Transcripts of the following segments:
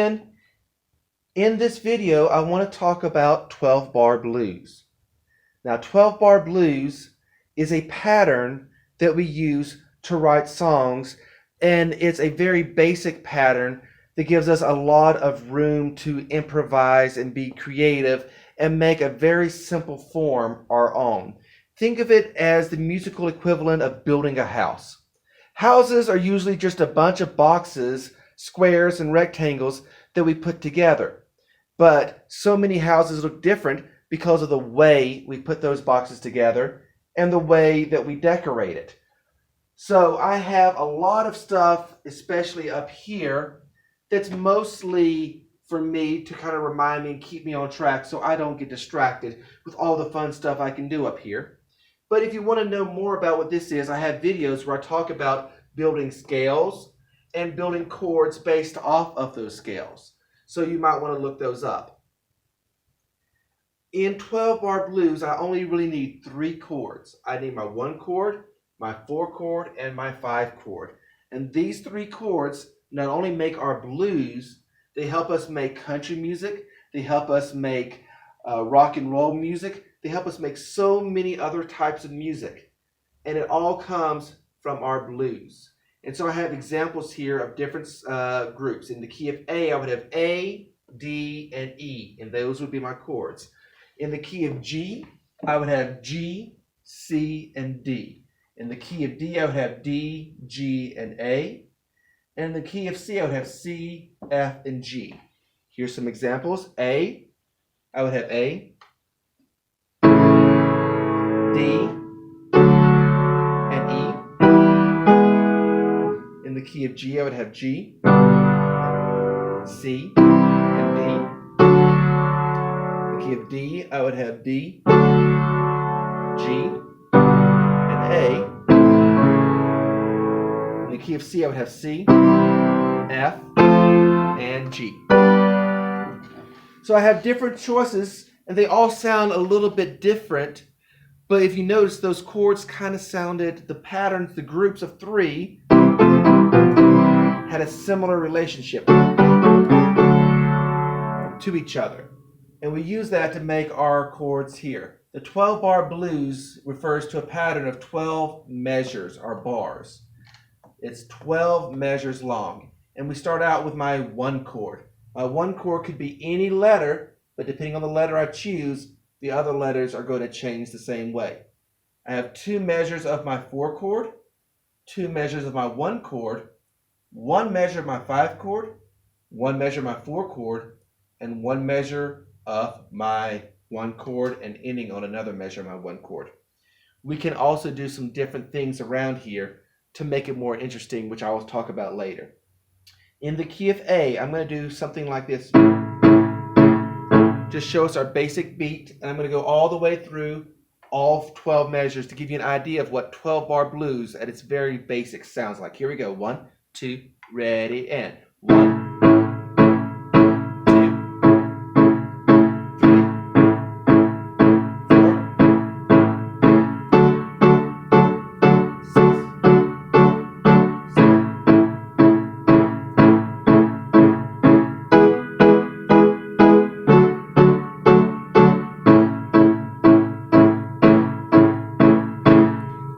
In this video, I want to talk about 12-bar blues. Now, 12-bar blues is a pattern that we use to write songs, and it's a very basic pattern that gives us a lot of room to improvise and be creative and make a very simple form our own. Think of it as the musical equivalent of building a house. Houses are usually just a bunch of boxes, squares, and rectangles that we put together. But so many houses look different because of the way we put those boxes together and the way that we decorate it. So I have a lot of stuff, especially up here, that's mostly for me to kind of remind me and keep me on track so I don't get distracted with all the fun stuff I can do up here. But if you want to know more about what this is, I have videos where I talk about building scales and building chords based off of those scales. So you might want to look those up. In 12-bar blues, I only really need 3 chords. I need my 1 chord, my 4 chord, and my 5 chord. And these 3 chords not only make our blues, they help us make country music, they help us make rock and roll music, they help us make so many other types of music. And it all comes from our blues. And so I have examples here of different groups. In the key of A, I would have A, D, and E, and those would be my chords. In the key of G, I would have G, C, and D. In the key of D, I would have D, G, and A. And in the key of C, I would have C, F, and G. Here's some examples. A, I would have A, D, and E. In the key of G, I would have G, C, and D. In the key of D, I would have D, G, and A. In the key of C, I would have C, F, and G. So I have different choices, and they all sound a little bit different. But if you notice, those chords kind of sounded, the patterns, the groups of 3 had a similar relationship to each other. And we use that to make our chords here. The 12-bar blues refers to a pattern of 12 measures or bars. It's 12 measures long. And we start out with my 1 chord. My 1 chord could be any letter, but depending on the letter I choose, the other letters are going to change the same way. I have 2 measures of my 4 chord, 2 measures of my 1 chord, 1 measure of my 5 chord, 1 measure of my 4 chord, and 1 measure of my 1 chord, and ending on another measure of my 1 chord. We can also do some different things around here to make it more interesting, which I will talk about later. In the key of A, I'm going to do something like this. Just show us our basic beat, and I'm going to go all the way through all 12 measures to give you an idea of what 12-bar blues at its very basic sounds like. Here we go. 1, 2, ready, and 1, 2, 3, 4, 6, 7.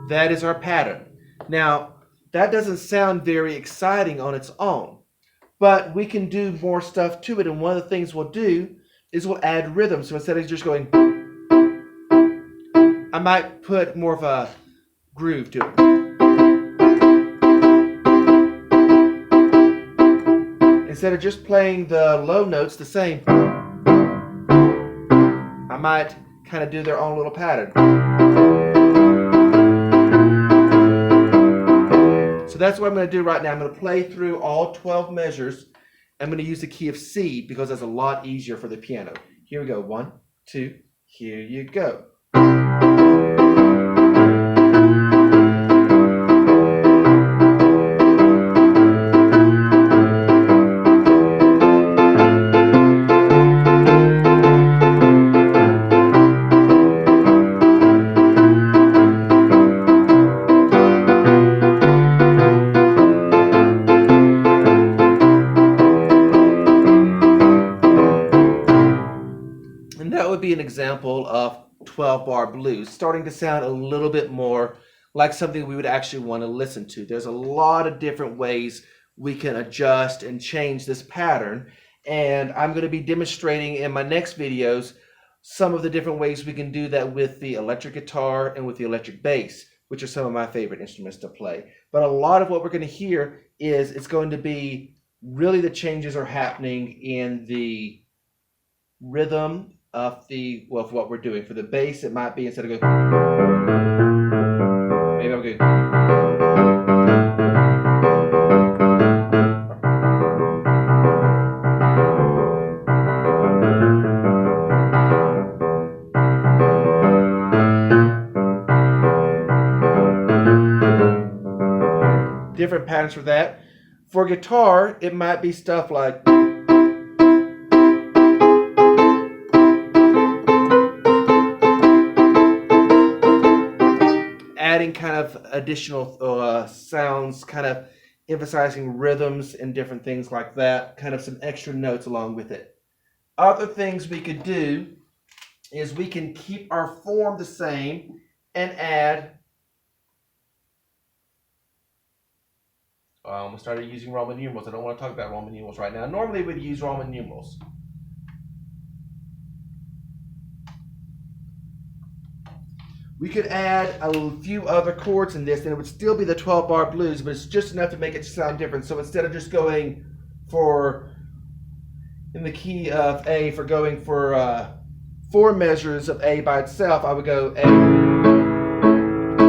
That is our pattern. Now, that doesn't sound very exciting on its own, but we can do more stuff to it. And one of the things we'll do is we'll add rhythm. So instead of just going, I might put more of a groove to it. Instead of just playing the low notes the same, I might kind of do their own little pattern. So that's what I'm going to do right now. I'm going to play through all 12 measures. I'm going to use the key of C because that's a lot easier for the piano. Here we go. 1, 2, here you go. would be an example of 12 bar blues, starting to sound a little bit more like something we would actually want to listen to. There's a lot of different ways we can adjust and change this pattern, and I'm going to be demonstrating in my next videos some of the different ways we can do that with the electric guitar and with the electric bass, which are some of my favorite instruments to play. But a lot of what we're going to hear is it's going to be really the changes are happening in the rhythm of of what we're doing. For the bass, it might be instead of going, maybe I'm going different patterns for that. For guitar, it might be stuff like adding kind of additional sounds, kind of emphasizing rhythms and different things like that, kind of some extra notes along with it. Other things we could do is we can keep our form the same and add, I almost started using Roman numerals. I don't want to talk about Roman numerals right now. Normally we'd use Roman numerals. We could add a few other chords in this, and it would still be the 12 bar blues, but it's just enough to make it sound different. So instead of just going for, in the key of A, for going for 4 measures of A by itself, I would go A,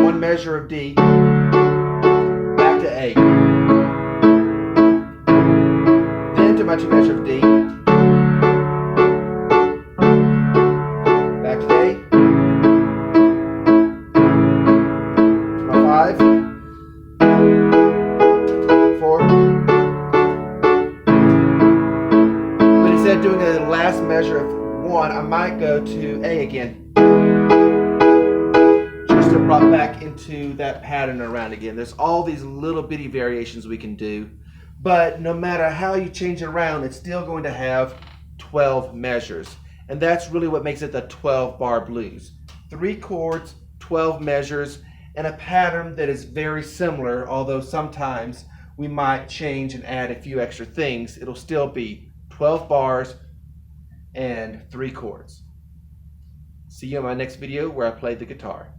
1 measure of D, back to A, then to my 2 measure of D, back to A, to my 5, 4, but instead of doing a last measure of 1, I might go to A again, just to brought back into that pattern around again. There's all these little bitty variations we can do, but no matter how you change it around, it's still going to have 12 measures, and that's really what makes it the 12 bar blues. 3 chords, 12 measures, and a pattern that is very similar, although sometimes we might change and add a few extra things. It'll still be 12 bars and 3 chords. See you in my next video where I play the guitar.